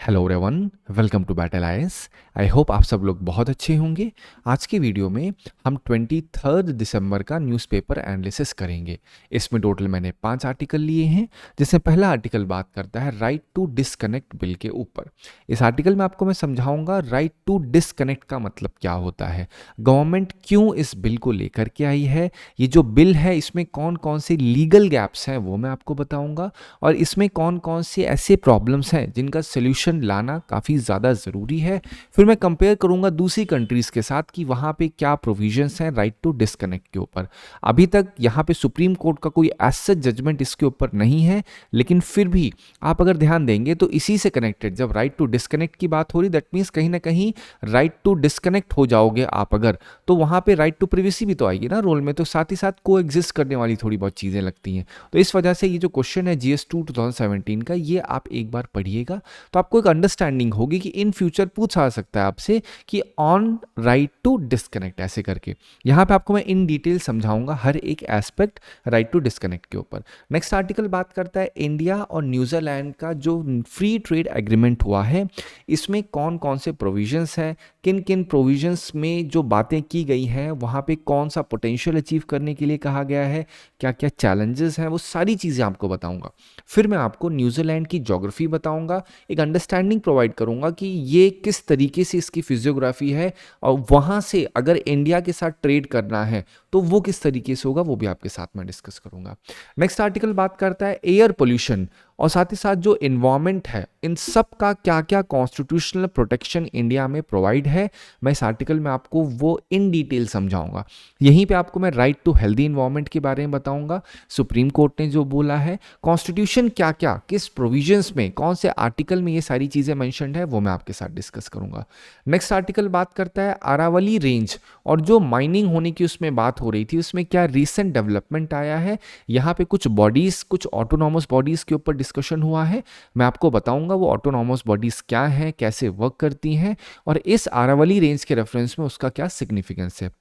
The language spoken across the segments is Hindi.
Hello everyone, welcome to battle IAS. I hope आप सब लोग बहुत अच्छे होंगे। आज की वीडियो में हम 23 दिसंबर का न्यूज़पेपर एनालिसिस करेंगे। इसमें टोटल मैंने 5 आर्टिकल लिए हैं, जिसमें पहला आर्टिकल बात करता है राइट टू डिस्कनेक्ट बिल के ऊपर। इस आर्टिकल में आपको मैं समझाऊंगा राइट टू डिस्कनेक्ट का मतलब क्या होता है, गवर्नमेंट क्यों इस बिल को लेकर के आई है, ये जो बिल है इसमें कौन कौन से लीगल गैप्स हैं वो मैं आपको बताऊंगा, और इसमें कौन कौन से ऐसे प्रॉब्लम्स हैं जिनका सोल्यूशन लाना काफ़ी ज़्यादा ज़रूरी है। फिर मैं कंपेयर करूंगा दूसरी कंट्रीज़ के साथ कि वहाँ पे क्या प्रोविजंस हैं राइट टू डिस्कनेक्ट के ऊपर। अभी तक यहाँ पे सुप्रीम कोर्ट का कोई ऐसा जजमेंट इसके ऊपर नहीं है, लेकिन फिर भी आप अगर ध्यान देंगे तो इसी से कनेक्टेड जब राइट टू डिस्कनेक्ट की बात हो रही, दैट मीन्स कहीं ना कहीं राइट टू डिस्कनेक्ट हो जाओगे आप अगर, तो वहाँ पे राइट टू प्रिवेसी भी तो आएगी ना रोल में, तो साथ ही साथ को एग्जिस्ट करने वाली थोड़ी बहुत चीज़ें लगती हैं। तो इस वजह से ये जो क्वेश्चन है GS2 2017 का, ये आप एक बार पढ़िएगा तो आपको एक अंडरस्टैंडिंग होगी कि इन फ्यूचर पूछा सकता है आपसे कि ऑन राइट टू डिस्कनेक्ट ऐसे करके। यहाँ पे आपको मैं इन डिटेल समझाऊंगा हर एक एस्पेक्ट राइट टू डिस्कनेक्ट के ऊपर। नेक्स्ट आर्टिकल बात करता है इंडिया और न्यूजीलैंड का जो फ्री ट्रेड एग्रीमेंट हुआ है, इसमें कौन कौन से प्रोविजंस हैं, किन किन प्रोविजंस में जो बातें की गई हैं वहाँ पे कौन सा पोटेंशियल अचीव करने के लिए कहा गया है, क्या क्या चैलेंजेस हैं, वो सारी चीज़ें आपको बताऊंगा। फिर मैं आपको न्यूजीलैंड की ज्योग्राफी बताऊंगा, एक अंडरस्टैंडिंग प्रोवाइड करूंगा कि ये किस तरीके से इसकी फिजियोग्राफी है, और वहाँ से अगर इंडिया के साथ ट्रेड करना है तो वो किस तरीके से होगा, वो भी आपके साथ में डिस्कस करूंगा। नेक्स्ट आर्टिकल बात करता है एयर पोल्यूशन और साथ ही साथ जो इन्वायरमेंट है, इन सब का क्या क्या कॉन्स्टिट्यूशनल प्रोटेक्शन इंडिया में प्रोवाइड है, मैं इस आर्टिकल में आपको वो इन डिटेल समझाऊंगा। यहीं पे आपको मैं राइट टू हेल्दी इन्वायरमेंट के बारे में बताऊंगा, सुप्रीम कोर्ट ने जो बोला है, कॉन्स्टिट्यूशन क्या क्या किस प्रोविजंस में कौन से आर्टिकल में ये सारी चीज़ें मैंशनड है, वो मैं आपके साथ डिस्कस करूंगा। नेक्स्ट आर्टिकल बात करता है अरावली रेंज और जो माइनिंग होने की उसमें बात हो रही थी, उसमें क्या रिसेंट डेवलपमेंट आया है। यहाँ पे कुछ बॉडीज़, कुछ ऑटोनॉमस बॉडीज़ के ऊपर डिस्कशन हुआ है, मैं आपको बताऊंगा वो ऑटोनॉमस बॉडीज़ क्या हैं, कैसे वर्क करती हैं, और इस अरावली रेंज के रेफरेंस में उसका क्या सिग्निफिकेंस है।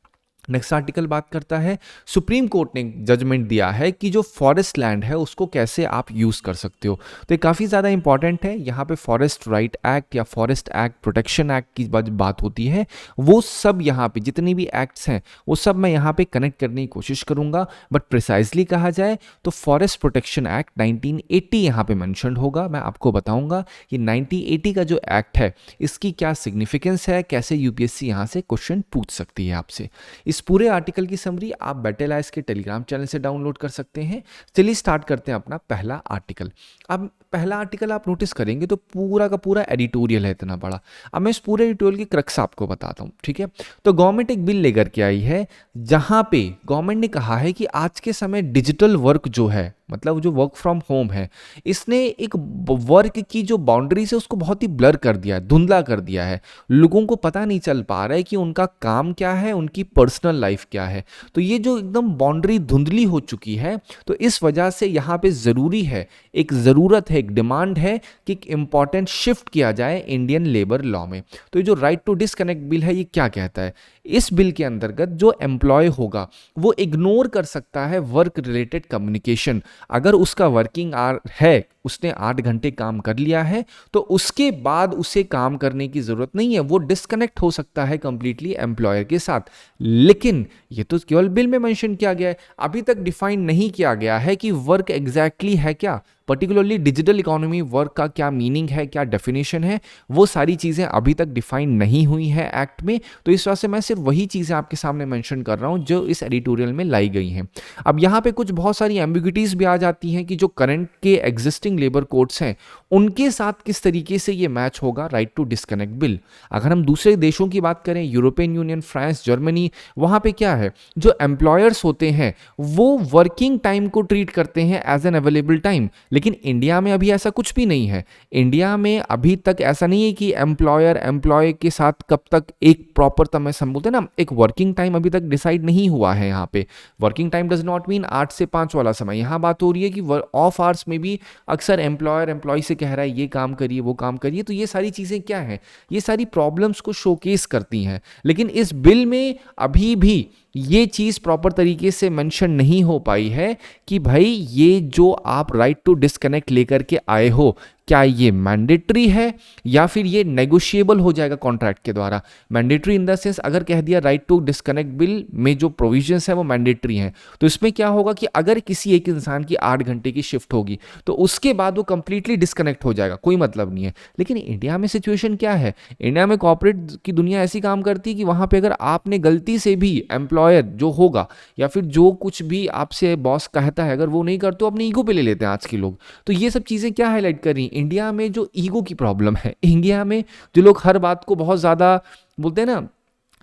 नेक्स्ट आर्टिकल बात करता है सुप्रीम कोर्ट ने जजमेंट दिया है कि जो फॉरेस्ट लैंड है उसको कैसे आप यूज़ कर सकते हो, तो ये काफ़ी ज़्यादा इंपॉर्टेंट है। यहाँ पे फॉरेस्ट राइट एक्ट या फॉरेस्ट एक्ट प्रोटेक्शन एक्ट की बात होती है, वो सब यहाँ पे जितनी भी एक्ट्स हैं वो सब मैं यहाँ पे कनेक्ट करने की कोशिश करूँगा। बट प्रिसाइजली कहा जाए तो फॉरेस्ट प्रोटेक्शन एक्ट 1980 यहाँ पे मैंशनड होगा। मैं आपको बताऊँगा ये 1980 का जो एक्ट है इसकी क्या सिग्निफिकेंस है, कैसे यूपीएससी यहाँ से क्वेश्चन पूछ सकती है आपसे। इस पूरे आर्टिकल की समरी आप बैटल आईएएस के टेलीग्राम चैनल से डाउनलोड कर सकते हैं। चलिए स्टार्ट करते हैं अपना पहला आर्टिकल। अब पहला आर्टिकल आप नोटिस करेंगे तो पूरा का पूरा एडिटोरियल है इतना बड़ा। अब मैं इस पूरे एडिटोरियल की क्रक्स आपको बताता हूँ, ठीक है। तो गवर्नमेंट एक बिल लेकर के आई है जहाँ पे गवर्नमेंट ने कहा है कि आज के समय डिजिटल वर्क जो है, मतलब जो वर्क फ्रॉम होम है, इसने एक वर्क की जो बाउंड्रीज है उसको बहुत ही ब्लर कर दिया है, धुंधला कर दिया है। लोगों को पता नहीं चल पा रहा है कि उनका काम क्या है, उनकी पर्सनल लाइफ क्या है। तो ये जो एकदम बाउंड्री धुंधली हो चुकी है, तो इस वजह से यहाँ पे ज़रूरी है, एक ज़रूरत है, एक डिमांड है कि एक इम्पॉर्टेंट शिफ्ट किया जाए इंडियन लेबर लॉ में। तो ये जो राइट टू डिस्कनेक्ट बिल है ये क्या कहता है, इस बिल के अंतर्गत जो एम्प्लॉय होगा वो इग्नोर कर सकता है वर्क रिलेटेड कम्युनिकेशन। अगर उसका वर्किंग आवर है, उसने 8 घंटे काम कर लिया है, तो उसके बाद उसे काम करने की जरूरत नहीं है, वो डिस्कनेक्ट हो सकता है कंप्लीटली एम्प्लॉयर के साथ। लेकिन ये तो केवल बिल में मेंशन किया गया है, अभी तक डिफाइन नहीं किया गया है कि वर्क एग्जैक्टली है क्या, पर्टिकुलरली डिजिटल इकोनॉमी वर्क का क्या मीनिंग है, क्या डेफिनेशन है, वो सारी चीज़ें अभी तक डिफाइन नहीं हुई है एक्ट में। तो इस वजह से मैं सिर्फ वही चीज़ें आपके सामने मेंशन कर रहा हूँ जो इस एडिटोरियल में लाई गई हैं। अब यहाँ पे कुछ बहुत सारी एम्बिग्यूटीज भी आ जाती हैं कि जो करंट के एग्जिस्टिंग लेबर कोड्स हैं उनके साथ किस तरीके से ये मैच होगा राइट टू डिस्कनेक्ट बिल। अगर हम दूसरे देशों की बात करें, यूरोपियन यूनियन, फ्रांस, जर्मनी, वहाँ पे क्या है, जो एम्प्लॉयर्स होते हैं वो वर्किंग टाइम को ट्रीट करते हैं एज एन अवेलेबल टाइम, लेकिन इंडिया में अभी ऐसा कुछ भी नहीं है। इंडिया में अभी तक ऐसा नहीं है कि एम्प्लॉयर एम्प्लॉय के साथ कब तक एक प्रॉपर, तब हम बोलते हैं ना, एक वर्किंग टाइम अभी तक डिसाइड नहीं हुआ है। यहाँ पे working time does not mean 8 से 5 वाला समय, यहाँ बात हो रही है कि ऑफ आवर्स में भी अक्सर एम्प्लॉयर एम्प्लॉय से कह रहा है ये काम करिए वो काम करिए। तो ये सारी चीज़ें क्या हैं, ये सारी प्रॉब्लम्स को शोकेस करती हैं। लेकिन इस बिल में अभी भी ये चीज़ प्रॉपर तरीके से मेंशन नहीं हो पाई है कि भाई ये जो आप राइट टू डिस्कनेक्ट लेकर के आए हो, क्या ये मैंडेटरी है या फिर ये नेगोशिएबल हो जाएगा कॉन्ट्रैक्ट के द्वारा। मैंडेटरी इन द सेंस अगर कह दिया राइट टू डिस्कनेक्ट बिल में जो प्रोविजंस है वो मैंडेटरी हैं, तो इसमें क्या होगा कि अगर किसी एक इंसान की 8 घंटे की शिफ्ट होगी तो उसके बाद वो कंप्लीटली डिस्कनेक्ट हो जाएगा, कोई मतलब नहीं है। लेकिन इंडिया में सिचुएशन क्या है, इंडिया में कॉर्पोरेट की दुनिया ऐसी काम करती है कि वहाँ पे अगर आपने गलती से भी एम्प्लॉयर जो होगा या फिर जो कुछ भी आपसे बॉस कहता है अगर वो नहीं करते तो अपने ईगो पे ले लेते हैं आज के लोग। तो ये सब चीज़ें क्या हाईलाइट कर रही हैं, इंडिया में जो ईगो की प्रॉब्लम है, इंडिया में जो लोग हर बात को बहुत ज़्यादा बोलते हैं ना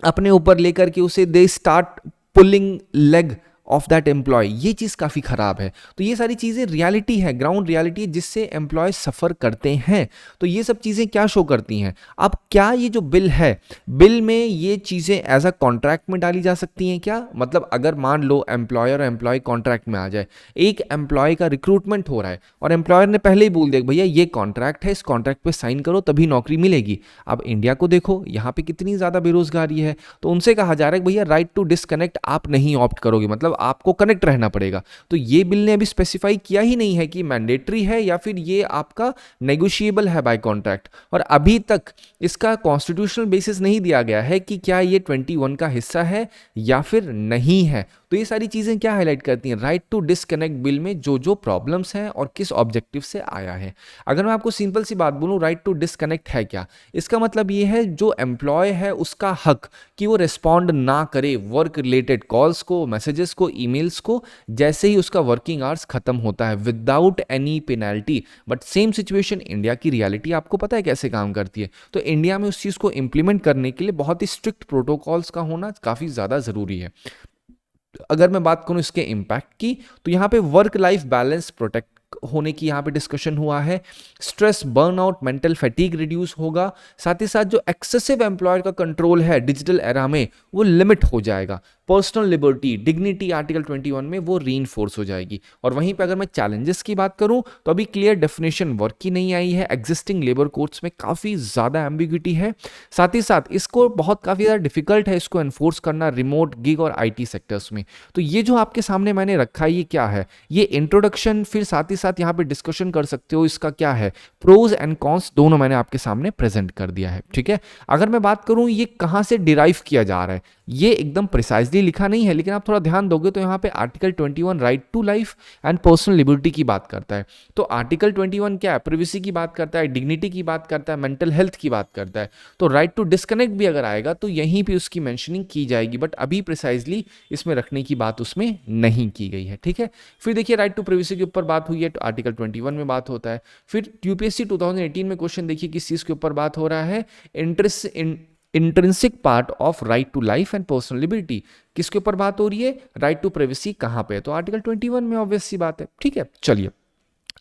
अपने ऊपर लेकर के उसे they start pulling leg of that employ, ये चीज़ काफ़ी ख़राब है। तो ये सारी चीज़ें रियलिटी है, ग्राउंड रियलिटी है जिससे एम्प्लॉय सफ़र करते हैं। तो ये सब चीज़ें क्या शो करती हैं। अब क्या ये जो बिल है, बिल में ये चीज़ें एज अ कॉन्ट्रैक्ट में डाली जा सकती हैं क्या, मतलब अगर मान लो एम्प्लॉयर और एम्प्लॉय कॉन्ट्रैक्ट में आ जाए, एक एम्प्लॉय का रिक्रूटमेंट हो रहा है और एम्प्लॉयर ने पहले ही बोल दिया भैया ये कॉन्ट्रैक्ट है, इस कॉन्ट्रैक्ट पे साइन करो तभी नौकरी मिलेगी। अब इंडिया को देखो, यहाँ पे कितनी ज़्यादा बेरोजगारी है, तो उनसे कहा जा रहा है कि भैया राइट टू डिस्कनेक्ट आप नहीं ऑप्ट करोगे, मतलब आपको कनेक्ट रहना पड़ेगा। तो ये बिल ने अभी स्पेसिफाई किया ही नहीं है कि मैंडेटरी है या फिर ये आपका नेगोशिएबल है बाय कॉन्ट्रैक्ट, और अभी तक इसका कॉन्स्टिट्यूशनल बेसिस नहीं दिया गया है कि क्या ये 21 का हिस्सा है या फिर नहीं है। तो ये सारी चीज़ें क्या हाईलाइट करती हैं, राइट टू डिस्कनेक्ट बिल में जो जो प्रॉब्लम्स हैं और किस ऑब्जेक्टिव से आया है। अगर मैं आपको सिंपल सी बात बोलूँ, राइट टू डिस्कनेक्ट है क्या, इसका मतलब ये है जो एम्प्लॉय है उसका हक कि वो रिस्पॉन्ड ना करे वर्क रिलेटेड कॉल्स को, मैसेजेस को, ईमेल्स को, जैसे ही उसका वर्किंग आवर्स खत्म होता है without any penalty. But same situation India की रियलिटी आपको पता है कैसे काम करती है। तो इंडिया में उस चीज़ को इम्प्लीमेंट करने के लिए बहुत ही स्ट्रिक्ट प्रोटोकॉल्स का होना काफ़ी ज़्यादा ज़रूरी है। अगर मैं बात करूं इसके इम्पैक्ट की, तो यहाँ पे वर्क लाइफ बैलेंस प्रोटेक्ट होने की यहाँ पे डिस्कशन हुआ है, stress, burnout, mental fatigue reduce होगा, साथ ही साथ जो एक्सेसिव एम्प्लॉयर का कंट्रोल है डिजिटल एरा में वो लिमिट हो जाएगा, पर्सनल लिबर्टी, डिग्निटी आर्टिकल 21 में वो रीइंफोर्स हो जाएगी। और वहीं पे अगर मैं चैलेंजेस की बात करूं तो अभी क्लियर डेफिनेशन वर्क की नहीं आई है, एग्जिस्टिंग लेबर कोड्स में काफ़ी ज़्यादा एम्बिग्यूटी है, साथ ही साथ इसको बहुत काफ़ी ज़्यादा डिफिकल्ट है इसको एनफोर्स करना रिमोट, गिग और आईटी सेक्टर्स में। तो ये जो आपके सामने मैंने रखा है ये क्या है, ये इंट्रोडक्शन, फिर साथ ही साथ यहाँ पे डिस्कशन कर सकते हो इसका क्या है, प्रोज एंड कॉन्स दोनों मैंने आपके सामने प्रेजेंट कर दिया है। ठीक है, अगर मैं बात करूं ये कहां से डिराइव किया जा रहा है, ये एकदम प्रिसाइजली लिखा नहीं है, लेकिन आप थोड़ा ध्यान दोगे तो यहाँ पे article 21 right to life and personal liberty की बात करता है। तो आर्टिकल 21 क्या है, प्रिवेसी की बात करता है, डिग्निटी की बात करता है, मेंटल हेल्थ की बात करता है। तो राइट टू डिस्कनेक्ट भी अगर आएगा तो यहीं पे उसकी मेंशनिंग की जाएगी, बट अभी प्रिसाइजली इसमें रखने की बात उसमें नहीं की गई है। ठीक है, फिर देखिए राइट टू प्रिवेसी के ऊपर बात हुई है तो आर्टिकल 21 में बात होता है। फिर यूपीएससी 2018 में क्वेश्चन देखिए किस चीज़ के ऊपर बात हो रहा है, intrinsic part of right to life and personal liberty, किसके ऊपर बात हो रही है, राइट टू प्राइवेसी कहां पे है, तो आर्टिकल 21 में ऑब्वियस सी बात है। ठीक है, चलिए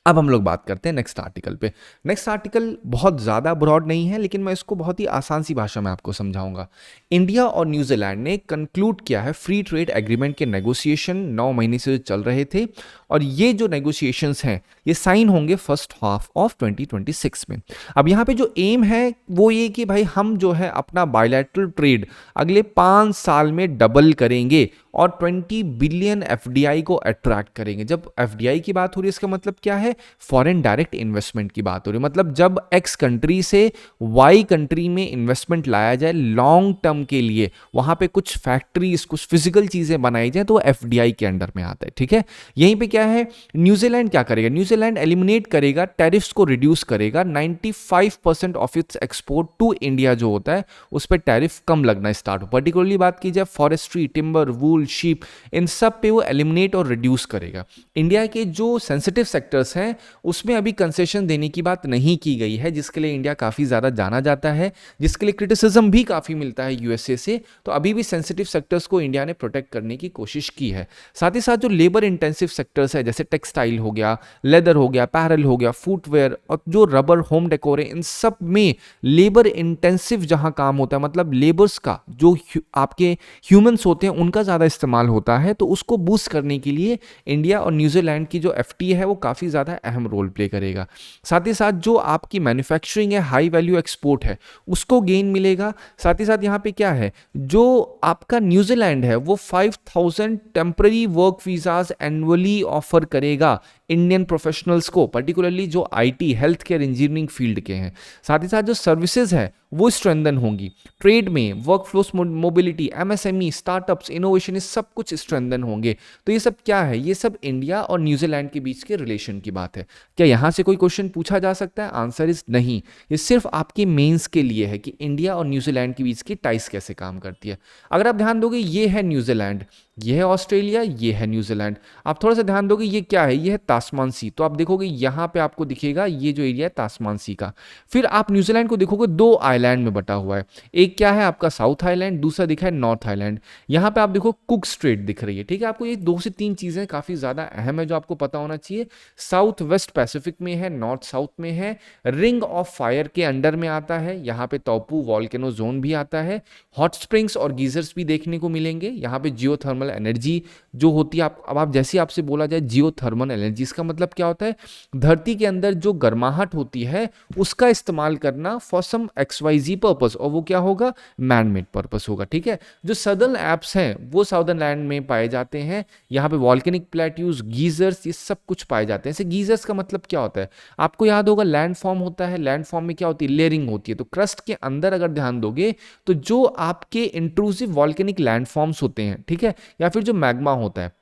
अब हम लोग बात करते हैं नेक्स्ट आर्टिकल पे। नेक्स्ट आर्टिकल बहुत ज़्यादा ब्रॉड नहीं है लेकिन मैं इसको बहुत ही आसान सी भाषा में आपको समझाऊंगा। इंडिया और न्यूजीलैंड ने कंक्लूड किया है फ्री ट्रेड एग्रीमेंट के नेगोशिएशन 9 महीने से चल रहे थे, और ये जो नेगोशिएशंस हैं ये साइन होंगे फर्स्ट हाफ ऑफ 2026 में। अब यहाँ पे जो एम है वो ये कि भाई हम जो है अपना बायलैटरल ट्रेड अगले 5 साल में डबल करेंगे और 20 बिलियन एफडीआई को अट्रैक्ट करेंगे। जब एफडीआई की बात हो रही है इसका मतलब क्या है, फॉरेन डायरेक्ट इन्वेस्टमेंट की बात हो रही है। मतलब जब एक्स कंट्री से वाई कंट्री में इन्वेस्टमेंट लाया जाए लॉन्ग टर्म के लिए, वहां पे कुछ फैक्ट्रीज, कुछ फिजिकल चीजें बनाई जाए तो एफडीआई के अंडर में आता है। ठीक है, यहीं पे क्या है, न्यूजीलैंड क्या करेगा, न्यूजीलैंड एलिमिनेट करेगा, टैरिफ्स को रिड्यूस करेगा, 95% of its export to India जो होता है उस पर टैरिफ कम लगना स्टार्ट हो। पर्टिकुलरली बात की जाए फॉरेस्ट्री, टिम्बर, वूल, शीप, इन सब पे वो एलिमिनेट और रिड्यूस करेगा। इंडिया के जो सेंसिटिव सेक्टर्स हैं उसमें अभी कंसेशन देने की बात नहीं की गई है, जिसके लिए इंडिया काफ़ी ज़्यादा जाना जाता है, जिसके लिए क्रिटिसिज्म भी काफ़ी मिलता है यूएसए से। तो अभी भी सेंसिटिव सेक्टर्स को इंडिया ने प्रोटेक्ट करने की कोशिश की है। साथ ही साथ जो लेबर इंटेंसिव सेक्टर्स है जैसे टेक्सटाइल हो गया, लेदर हो गया, पैरल हो गया, फुटवेयर और जो रबर, होम डेकोर है, इन सब में लेबर इंटेंसिव जहां काम होता है, मतलब लेबर्स का जो आपके ह्यूमंस होते हैं उनका ज़्यादा इस्तेमाल होता है, तो उसको बूस्ट करने के लिए इंडिया और न्यूजीलैंड की जो एफटीए है वो काफ़ी ज़्यादा अहम रोल प्ले करेगा। साथ ही साथ जो आपकी मैन्युफैक्चरिंग है, हाई वैल्यू एक्सपोर्ट है, उसको गेन मिलेगा। साथ ही साथ यहाँ पे क्या है, जो आपका न्यूजीलैंड है वो 5000 temporary work visas annually offer करेगा इंडियन प्रोफेशनल्स को, पर्टिकुलरली जो IT, health care, engineering field के हैं। साथ ही साथ जो सर्विसेज है वो स्ट्रेंथन होंगी, ट्रेड में work flows mobility, MSME, startups, innovation, इस सब कुछ स्ट्रेंथन होंगे। तो ये सब क्या है, ये सब इंडिया और न्यूजीलैंड के बीच के रिलेशन की बात है। क्या यहाँ से कोई क्वेश्चन पूछा जा सकता है? आंसर इज नहीं। ये सिर्फ आपके मेंस के लिए है कि इंडिया और न्यूजीलैंड के बीच की टाइस कैसे काम करती है। अगर आप ध्यान दोगे, ये है न्यूजीलैंड, ये है ऑस्ट्रेलिया, ये है न्यूजीलैंड। आप थोड़ा सा ध्यान दोगे, ये क्या है, ये है तास्मान सी। तो आप देखोगे यहाँ पे आपको दिखेगा ये जो एरिया है तास्मान सी का। फिर आप न्यूजीलैंड को देखोगे, दो आइलैंड में बटा हुआ है। एक क्या है आपका साउथ आइलैंड, दूसरा दिखा है नॉर्थ आइलैंड। यहाँ पे आप देखो कुक स्ट्रेट दिख रही है, ठीक है। आपको ये 2 से 3 चीजें काफी ज्यादा अहम है जो आपको पता होना चाहिए। साउथ वेस्ट पैसिफिक में है, नॉर्थ साउथ में है, रिंग ऑफ फायर के अंडर में आता है। यहाँ पे तौपू वॉल्केनो जोन भी आता है, हॉट स्प्रिंग्स और गीजर्स भी देखने को मिलेंगे। यहाँ पे जियोथर्मल एनर्जी जो होती है, अब जैसे आपसे बोला जाए जियोथर्मल एनर्जी, इसका मतलब क्या होता है, धरती के अंदर जो गर्माहट होती है उसका इस्तेमाल करना फॉर सम XYZ पर्पस, और वो क्या होगा, मैन मेड पर्पस होगा, ठीक है। जो सदर्न एप्स हैं वो साउदर्न लैंड में पाए जाते हैं। यहाँ पे वॉल्केनिक प्लेट्यूज, गीजर्स, ये सब कुछ पाए जाते हैं। ऐसे गीजर्स का मतलब क्या होता है, आपको याद होगा लैंड फॉर्म होता है, लैंड फॉर्म में क्या होती है, लेयरिंग होती है। तो क्रस्ट के अंदर अगर ध्यान दोगे तो जो आपके इंट्रूसिव वॉल्केनिक लैंडफॉर्म्स होते हैं, ठीक है, या फिर जो मैग्मा होता है,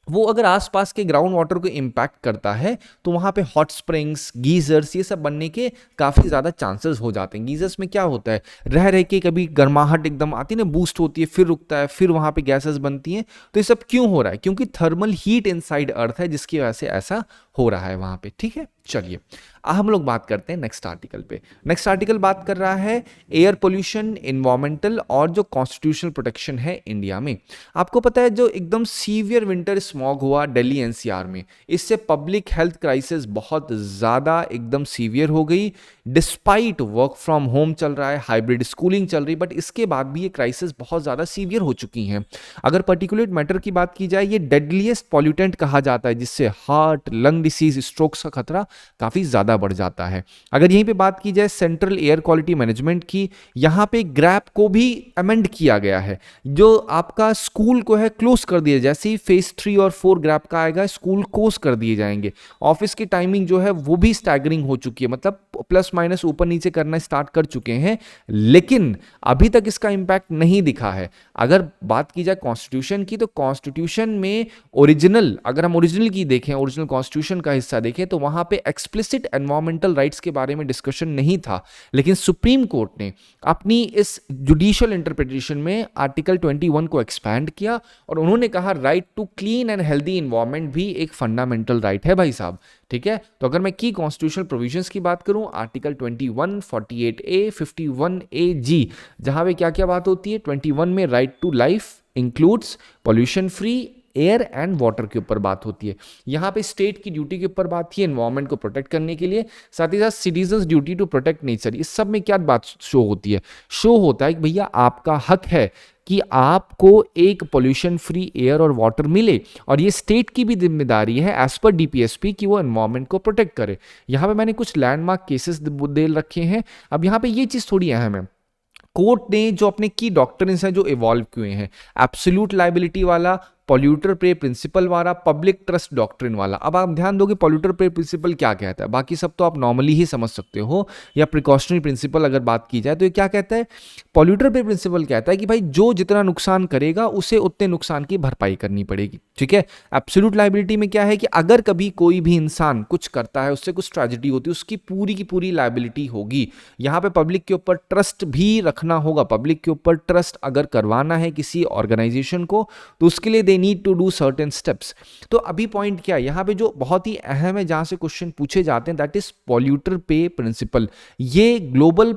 वो अगर आसपास के ग्राउंड वाटर को इम्पैक्ट करता है तो वहाँ पे हॉट स्प्रिंग्स, गीजर्स, ये सब बनने के काफ़ी ज़्यादा चांसेस हो जाते हैं। गीजर्स में क्या होता है, रह रह के कभी गर्माहट एकदम आती है ना, बूस्ट होती है, फिर रुकता है, फिर वहाँ पे गैसेस बनती हैं। तो ये सब क्यों हो रहा है, क्योंकि थर्मल हीट इनसाइड अर्थ है जिसकी वजह से ऐसा हो रहा है वहाँ पे, ठीक है। चलिए हम लोग बात करते हैं नेक्स्ट आर्टिकल पे। नेक्स्ट आर्टिकल बात कर रहा है एयर पोल्यूशन, इन्वायरमेंटल और जो कॉन्स्टिट्यूशनल प्रोटेक्शन है इंडिया में। आपको पता है जो एकदम सीवियर विंटर स्मॉग हुआ दिल्ली एनसीआर में, इससे पब्लिक हेल्थ क्राइसिस बहुत ज़्यादा एकदम सीवियर हो गई। डिस्पाइट वर्क फ्रॉम होम चल रहा है, हाइब्रिड स्कूलिंग चल रही, बट इसके बाद भी ये क्राइसिस बहुत ज़्यादा सीवियर हो चुकी हैं। अगर पर्टिकुलेट मैटर की बात की जाए, ये डेडलीस्ट पॉल्यूटेंट कहा जाता है, जिससे हार्ट, लंग डिसीज, स्ट्रोक्स का खतरा काफ़ी ज़्यादा बढ़ जाता है। अगर यहीं पे बात की जाए सेंट्रल एयर क्वालिटी मैनेजमेंट की, यहाँ पे ग्रैप को भी अमेंड किया गया है। जो आपका स्कूल को है क्लोज कर दिया, जैसे ही फेज 3 और 4 ग्रैप का आएगा स्कूल क्लोज कर दिए जाएंगे। ऑफिस की टाइमिंग जो है वो भी स्टैगरिंग हो चुकी है, मतलब प्लस माइनस ऊपर नीचे करना स्टार्ट कर चुके हैं, लेकिन अभी तक इसका इंपैक्ट नहीं दिखा है। अगर बात की जाए कॉन्स्टिट्यूशन की, तो कॉन्स्टिट्यूशन में ओरिजिनल, अगर हम ओरिजिनल की देखें, ओरिजिनल कॉन्स्टिट्यूशन का हिस्सा देखें, तो वहां पे एक्सप्लिसिट एनवायरमेंटल राइट्स के बारे में डिस्कशन नहीं था। लेकिन सुप्रीम कोर्ट ने अपनी इस जुडिशियल इंटरप्रिटेशन में आर्टिकल 21 को एक्सपैंड किया और उन्होंने कहा right to clean and healthy environment भी एक फंडामेंटल राइट है भाई साहब, ठीक है। तो अगर मैं की कॉन्स्टिट्यूशनल प्रोविजंस की बात करूं, आर्टिकल 21, 48A, 51AG, जहां पे क्या क्या बात होती है, 21 में right to life includes pollution free air and water के ऊपर बात होती है। यहाँ पे स्टेट की ड्यूटी के ऊपर बात थी एनवायरमेंट को प्रोटेक्ट करने के लिए, साथ ही साथ citizens duty to protect nature. इस सब में क्या बात शो होती है, शो होता है कि भैया आपका हक है कि आपको एक पोल्यूशन फ्री एयर और वाटर मिले, और ये स्टेट की भी जिम्मेदारी है एज पर DPSP कि वो एनवायरमेंट को प्रोटेक्ट करे। यहाँ पे मैंने कुछ लैंडमार्क केसेस दे रखे हैं। अब यहाँ पे ये चीज़ थोड़ी अहम है, कोर्ट ने जो अपने की डॉक्ट्रिन्स हैं जो इवॉल्व किए हैं, एब्सोल्यूट लायबिलिटी वाला, पॉल्यूटर पे प्रिंसिपल वाला, पब्लिक ट्रस्ट डॉक्ट्रिन वाला। अब आप ध्यान दोगे पॉल्यूटर पे प्रिंसिपल क्या कहता है, बाकी सब तो आप नॉर्मली ही समझ सकते हो, या प्रिकॉशनरी प्रिंसिपल अगर बात की जाए तो ये क्या कहता है, पॉल्यूटर पे प्रिंसिपल कहता है कि भाई जो जितना नुकसान करेगा उसे उतने नुकसान की भरपाई करनी पड़ेगी, ठीक है। एब्सोल्यूट लायबिलिटी में क्या है कि अगर कभी कोई भी इंसान कुछ करता है, उससे कुछ ट्रेजेडी होती है, उसकी पूरी की पूरी लायबिलिटी होगी। यहाँ पे पब्लिक के ऊपर ट्रस्ट भी रखना होगा, पब्लिक के ऊपर ट्रस्ट अगर करवाना है किसी ऑर्गेनाइजेशन को तो उसके लिए they need to do certain steps. तो अभी पॉइंट क्या है यहाँ पे जो बहुत ही अहम है, जहां से क्वेश्चन पूछे जाते हैं, दैट इज पॉल्यूटर पे प्रिंसिपल। ये ग्लोबल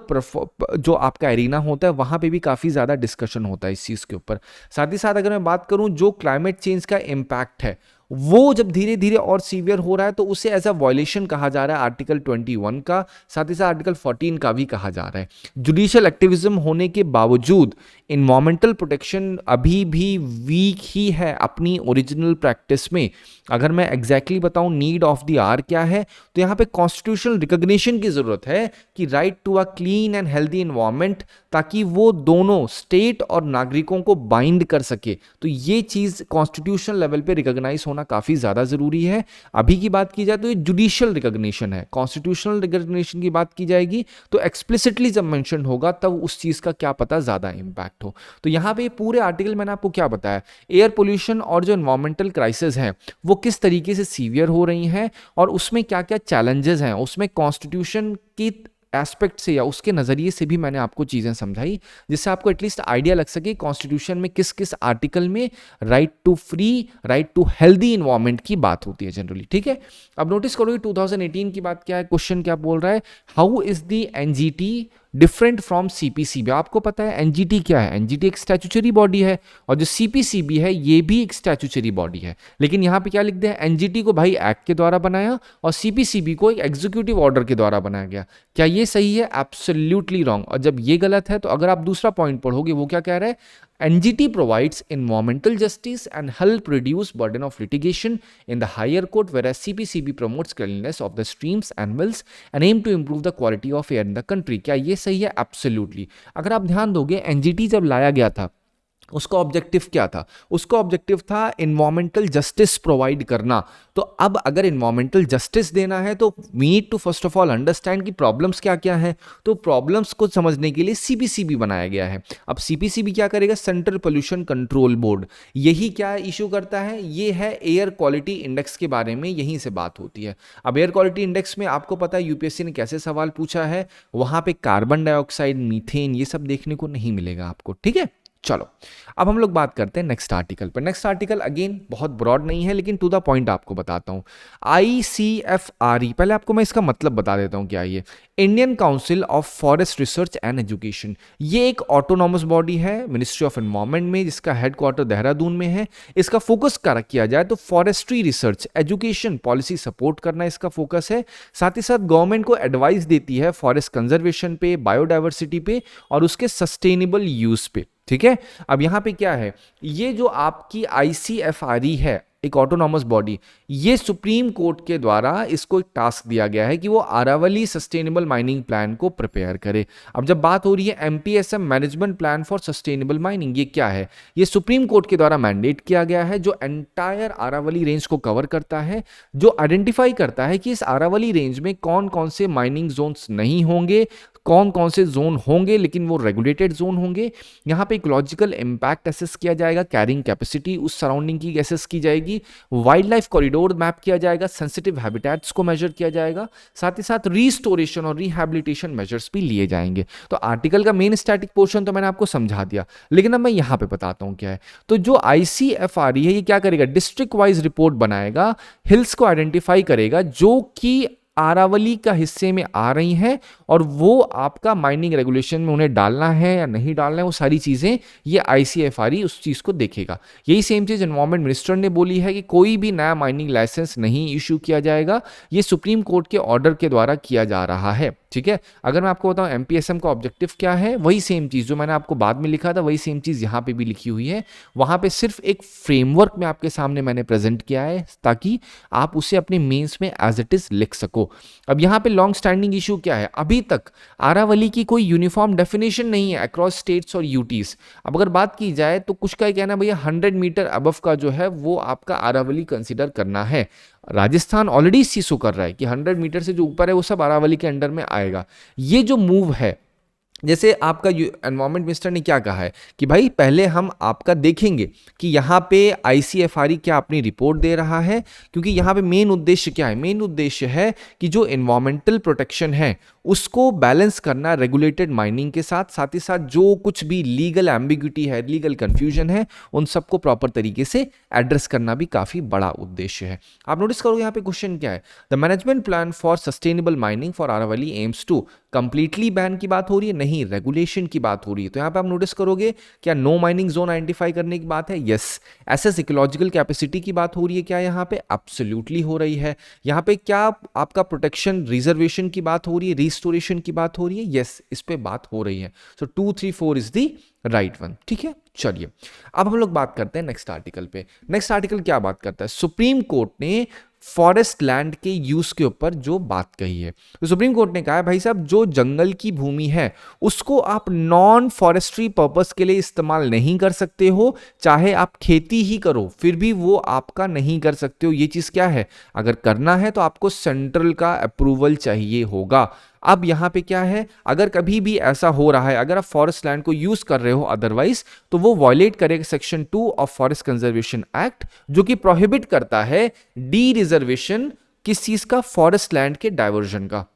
जो आपका एरिना होता है वहां पे भी काफी ज्यादा डिस्कशन होता है इस चीज के ऊपर। साथ ही साथ अगर मैं बात करूं जो क्लाइमेट चेंज का इंपैक्ट है वो जब धीरे धीरे और सीवियर हो रहा है तो उसे एज अ वायलेशन कहा जा रहा है आर्टिकल 21 का, साथ ही साथ आर्टिकल 14 का भी कहा जा रहा है। जुडिशियल एक्टिविज्म होने के बावजूद इन्वायरमेंटल प्रोटेक्शन अभी भी वीक ही है अपनी ओरिजिनल प्रैक्टिस में। अगर मैं एग्जैक्टली बताऊं नीड ऑफ द आवर क्या है, तो यहाँ पे कॉन्स्टिट्यूशनल रिकॉग्निशन की जरूरत है कि right to a clean and healthy environment, ताकि वो दोनों स्टेट और नागरिकों को बाइंड कर सके। तो ये चीज कॉन्स्टिट्यूशनल लेवल पे रिकॉग्नाइज होना काफी ज्यादा जरूरी है। अभी की बात की जाए तो ये जुडिशियल रिकॉग्निशन है, कॉन्स्टिट्यूशनल रिकॉग्निशन की बात की जाएगी तो एक्सप्लिसिटली जब मेंशन होगा तब उस चीज का क्या पता ज्यादा इंपैक्ट हो। तो यहाँ पे पूरे आर्टिकल मैंने आपको क्या बताया, एयर पोल्यूशन और जो एनवायरमेंटल क्राइसिस है वो किस तरीके से सीवियर हो रही हैं और उसमें क्या क्या चैलेंजेस हैं, उसमें कॉन्स्टिट्यूशन की एस्पेक्ट से या उसके नजरिए से भी मैंने आपको चीजें समझाई, जिससे आपको एटलीस्ट आइडिया लग सके कॉन्स्टिट्यूशन में किस किस आर्टिकल में right to free, right to healthy environment की बात होती है जनरली। ठीक है, अब नोटिस करोगे 2018 की बात क्या है, क्वेश्चन क्या बोल रहा है, how is the NGT different from CPCB. आपको पता है एनजीटी क्या है, एनजीटी एक स्टैट्यूटरी बॉडी है और जो सीपीसीबी है ये भी एक स्टैट्यूटरी बॉडी है। लेकिन यहाँ पे क्या लिख दिया, एनजीटी को भाई एक्ट के द्वारा बनाया और सीपीसीबी को एक एग्जीक्यूटिव ऑर्डर के द्वारा बनाया गया। क्या ये सही है? Absolutely wrong. और जब ये गलत है तो अगर आप दूसरा पॉइंट पढ़ोगे वो क्या कह रहा है, NGT provides environmental justice and help reduce burden of litigation in the higher court, whereas CPCB promotes cleanliness of the streams and wells and aim to improve the quality of air in the country। क्या ये सही है? Absolutely। अगर आप ध्यान दोगे NGT जब लाया गया था उसका ऑब्जेक्टिव क्या था, उसका ऑब्जेक्टिव था इन्वायरमेंटल जस्टिस प्रोवाइड करना। तो अब अगर इन्वायरमेंटल जस्टिस देना है तो we need to first of all understand कि प्रॉब्लम्स क्या क्या हैं। तो प्रॉब्लम्स को समझने के लिए सीपीसीबी बनाया गया है। अब सीपीसीबी क्या करेगा, सेंट्रल पोल्यूशन कंट्रोल बोर्ड, यही क्या इशू करता है, ये है एयर क्वालिटी इंडेक्स के बारे में, यहीं से बात होती है। अब एयर क्वालिटी इंडेक्स में आपको पता है यूपीएससी ने कैसे सवाल पूछा है, वहां पे कार्बन डाइऑक्साइड, मीथेन, ये सब देखने को नहीं मिलेगा आपको। ठीक है, चलो अब हम लोग बात करते हैं नेक्स्ट आर्टिकल पर। नेक्स्ट आर्टिकल अगेन बहुत ब्रॉड नहीं है लेकिन टू द पॉइंट आपको बताता हूं। ICFRE, पहले आपको मैं इसका मतलब बता देता हूं क्या ये, Indian council of forest research and education. ये एक ऑटोनॉमस बॉडी है मिनिस्ट्री ऑफ एनवायरनमेंट में, जिसका हेडक्वार्टर देहरादून में है। इसका फोकस क्या किया जाए तो forestry research, education, policy support करना इसका फोकस है। साथ ही साथ गवर्नमेंट को एडवाइस देती है फॉरेस्ट कंजर्वेशन पे, बायोडाइवर्सिटी पे और उसके सस्टेनेबल यूज पे। ठीक है, अब यहां पे क्या है, ये जो आपकी ICFRE है एक ऑटोनॉमस बॉडी, ये सुप्रीम कोर्ट के द्वारा इसको एक टास्क दिया गया है कि वो अरावली सस्टेनेबल माइनिंग प्लान को प्रिपेयर करे। अब जब बात हो रही है MPSM management plan for sustainable mining, ये क्या है, ये सुप्रीम कोर्ट के द्वारा मैंडेट किया गया है, जो एंटायर अरावली रेंज को कवर करता है, जो आइडेंटिफाई करता है कि इस अरावली रेंज में कौन कौन से माइनिंग जोन्स नहीं होंगे, कौन कौन से जोन होंगे लेकिन वो रेगुलेटेड जोन होंगे। यहाँ पे इकोलॉजिकल इंपैक्ट एसेस किया जाएगा, कैरिंग कैपेसिटी उस सराउंडिंग की एसेस की जाएगी, वाइल्ड लाइफ कॉरिडोर मैप किया जाएगा, सेंसिटिव हैबिटेट्स को मेजर किया जाएगा, साथ ही साथ रीस्टोरेशन और रिहैबिलिटेशन मेजर्स भी लिए जाएंगे। तो आर्टिकल का मेन स्टैटिक पोर्शन तो मैंने आपको समझा दिया, लेकिन अब मैं यहाँ पे बताता हूँ क्या है। तो जो ICFRE है ये क्या करेगा, डिस्ट्रिक्ट वाइज रिपोर्ट बनाएगा, हिल्स को आइडेंटिफाई करेगा जो कि अरावली का हिस्से में आ रही हैं और वो आपका माइनिंग रेगुलेशन में उन्हें डालना है या नहीं डालना है, वो सारी चीज़ें ये ICFRE उस चीज़ को देखेगा। यही सेम चीज़ एनवायरमेंट मिनिस्टर ने बोली है कि कोई भी नया माइनिंग लाइसेंस नहीं इशू किया जाएगा, ये सुप्रीम कोर्ट के ऑर्डर के द्वारा किया जा रहा है। ठीक है, अगर मैं आपको बताऊं MPSM का ऑब्जेक्टिव क्या है, वही सेम चीज़ जो मैंने आपको बाद में लिखा था वही सेम चीज़ यहाँ पे भी लिखी हुई है। वहाँ पे सिर्फ एक फ्रेमवर्क में आपके सामने मैंने प्रेजेंट किया है ताकि आप उसे अपने मेंस में एज इट इज लिख सको। अब यहाँ पे लॉन्ग स्टैंडिंग इशू क्या है, अभी तक अरावली की कोई यूनिफॉर्म डेफिनेशन नहीं है अक्रॉस स्टेट्स और यूटीज। अब अगर बात की जाए तो कुछ का कहना भैया 100 मीटर अबव का जो है वो आपका अरावली कंसिडर करना है। राजस्थान ऑलरेडी इस चीज को कर रहा है कि 100 मीटर से जो ऊपर है वो सब अरावली के अंडर में आएगा। ये जो मूव है, जैसे आपका एनवायरमेंट मिनिस्टर ने क्या कहा है कि भाई पहले हम आपका देखेंगे कि यहाँ पे ICFRE क्या अपनी रिपोर्ट दे रहा है, क्योंकि यहाँ पे मेन उद्देश्य क्या है, मेन उद्देश्य है कि जो एनवायरमेंटल प्रोटेक्शन है उसको बैलेंस करना रेगुलेटेड माइनिंग के साथ, साथ ही साथ जो कुछ भी लीगल एम्बिग्यूटी है, लीगल कंफ्यूजन है, उन सबको प्रॉपर तरीके से एड्रेस करना भी काफी बड़ा उद्देश्य है। आप नोटिस करोगे यहाँ पे क्वेश्चन क्या है, the management plan for sustainable mining for Aravalli aims to completely ban की बात हो रही है? नहीं, रेगुलेशन की बात हो रही है। तो यहाँ पे आप नोटिस करोगे क्या नो माइनिंग जोन आइडेंटिफाई करने की बात है? यस। एसेस इकोलॉजिकल कैपेसिटी की बात हो रही है क्या यहाँ पे? एब्सोल्युटली हो रही है। यहाँ पे क्या आपका प्रोटेक्शन रिजर्वेशन की बात हो रही है, रिस्टोरेशन की बात हो रही है? यस, इस पे बात हो रही है। सो 2, 3, 4 इज दी राइट वन। ठीक है, चलिए अब हम लोग बात करते हैं नेक्स्ट आर्टिकल पे। नेक्स्ट आर्टिकल क्या बात करता है? सुप्रीम कोर्ट ने फॉरेस्ट लैंड के यूज के ऊपर जो बात कही है, तो सुप्रीम कोर्ट ने कहा है भाई साहब जो जंगल की भूमि है उसको आप नॉन फॉरेस्ट्री पर्पस के लिए इस्तेमाल नहीं कर सकते हो, चाहे आप खेती ही करो फिर भी वो आपका नहीं कर सकते हो। ये चीज क्या है? अगर करना है तो आपको सेंट्रल का अप्रूवल चाहिए होगा। अब यहां पे क्या है, अगर कभी भी ऐसा हो रहा है, अगर आप फॉरेस्ट लैंड को यूज कर रहे हो अदरवाइज, तो वो वॉयलेट करेगा section 2 of forest conservation act, जो कि प्रोहिबिट करता है डी रिजर्वेशन किस चीज का? फॉरेस्ट लैंड के डाइवर्जन का।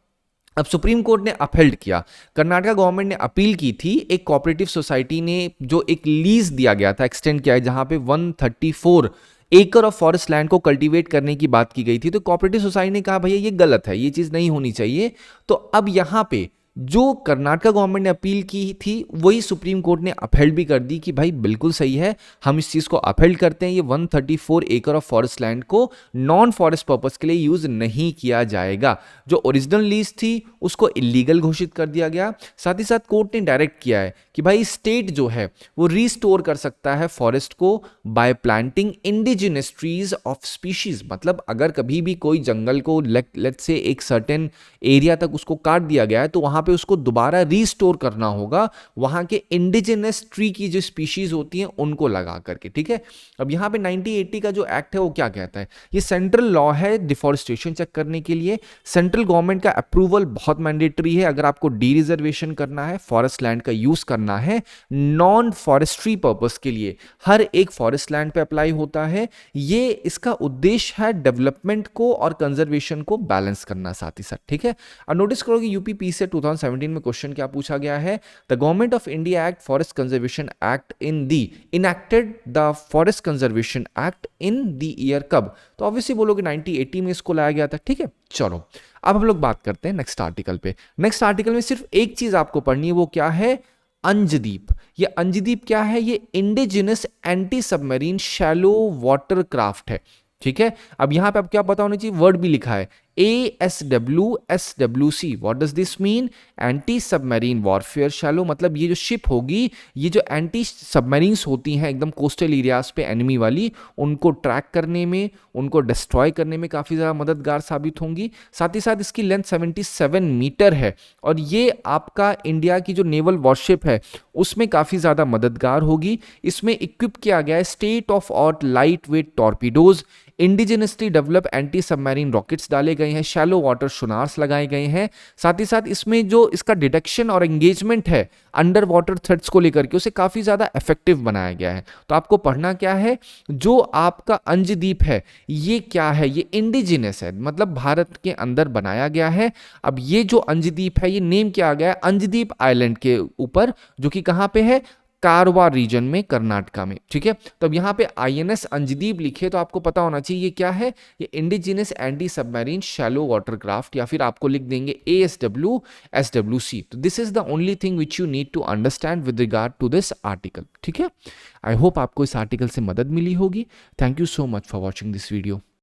अब सुप्रीम कोर्ट ने अपहेल्ड किया, कर्नाटका गवर्नमेंट ने अपील की थी, एक कोऑपरेटिव सोसाइटी ने जो एक लीज दिया गया था, एक्सटेंड किया है, जहां पे 134 एकड़ ऑफ फॉरेस्ट लैंड को कल्टीवेट करने की बात की गई थी। तो कोऑपरेटिव सोसाइटी ने कहा भैया ये गलत है, ये चीज नहीं होनी चाहिए। तो अब यहां पे जो कर्नाटका गवर्नमेंट ने अपील की थी वही सुप्रीम कोर्ट ने अपहेल्ड भी कर दी कि भाई बिल्कुल सही है, हम इस चीज को अपहेल्ड करते हैं, ये 134 एकड़ ऑफ फॉरेस्ट लैंड को नॉन फॉरेस्ट पर्पस के लिए यूज नहीं किया जाएगा। जो ओरिजिनल लीज थी उसको इलीगल घोषित कर दिया गया। साथ ही साथ कोर्ट ने डायरेक्ट किया है कि भाई स्टेट जो है वो रिस्टोर कर सकता है फॉरेस्ट को bye planting indigenous trees of species. मतलब अगर कभी भी कोई जंगल को लेट्स से एक सर्टेन एरिया तक उसको काट दिया गया है तो वहां पे उसको दोबारा रिस्टोर करना होगा वहां के इंडिजिनस ट्री की जो स्पीशीज होती हैं उनको लगा करके। ठीक है, अब यहां पे 1980 का जो एक्ट है वो क्या कहता है? ये सेंट्रल लॉ है डिफॉरेस्टेशन चेक करने के लिए। सेंट्रल गवर्नमेंट का अप्रूवल बहुत मैंडेटरी है अगर आपको डी रिजर्वेशन करना है, फॉरेस्ट लैंड का यूज करना है नॉन फॉरेस्ट्री पर्पस के लिए, हर एक फॉरेस्ट लैंड पे अप्लाई होता है। ये इसका उद्देश्य है डेवलपमेंट को और कंजर्वेशन को बैलेंस करना साथ ही साथ। ठीक है, अब नोटिस करोगे यूपीपी से 2017 में क्वेश्चन क्या पूछा गया है? The government of India act forest conservation act enacted the forest conservation act in the year कब? तो ऑब्वियसली बोलोगे 1980 में इसको लाया गया था। ठीक है, चलो अब हम लोग बात करते हैं नेक्स्ट आर्टिकल पे। नेक्स्ट आर्टिकल में सिर्फ एक चीज आपको पढ़नी है, वो क्या है? अंजदीप। ये अंजदीप क्या है? ये indigenous anti submarine shallow water craft है। ठीक है, अब यहां पे आप क्या पता होना चाहिए, वर्ड भी लिखा है ASWSWC। What does this mean? Anti submarine warfare shallow. मतलब ये जो शिप होगी, ये जो एंटी सबमरीन्स होती हैं एकदम कोस्टल एरियाज पे एनिमी वाली, उनको ट्रैक करने में, उनको डिस्ट्रॉय करने में काफ़ी ज़्यादा मददगार साबित होंगी। साथ ही साथ इसकी लेंथ 77 मीटर है और ये आपका इंडिया की जो नेवल वॉरशिप है उसमें काफ़ी ज़्यादा मददगार होगी। इसमें इक्विप किया गया है state of art light weight torpedoes, indigenously develop anti submarine rockets डाले गए हैं, शैलो वाटर सोनार्स लगाए गए हैं। साथ ही साथ इसमें जो इसका डिटेक्शन और एंगेजमेंट है अंडर वाटर थ्रेट्स को लेकर के, उसे काफ़ी ज़्यादा इफेक्टिव बनाया गया है। तो आपको पढ़ना क्या है? जो आपका अंजदीप है ये क्या है? ये इंडिजिनस है, मतलब भारत के अंदर बनाया गया है। अब ये जो अंजदीप है ये नेम किया गया है अंजदीप आइलैंड के ऊपर, जो कि कहाँ पे है? कारवार रीजन में, कर्नाटका में। ठीक है, तो अब यहाँ पे INS अंजदीप लिखे तो आपको पता होना चाहिए ये क्या है? ये indigenous anti submarine shallow water craft, या फिर आपको लिख देंगे ASWSWC। तो this is the only thing which you need to understand with regard to this article. ठीक है, आई होप आपको इस आर्टिकल से मदद मिली होगी। Thank you so much for watching this video.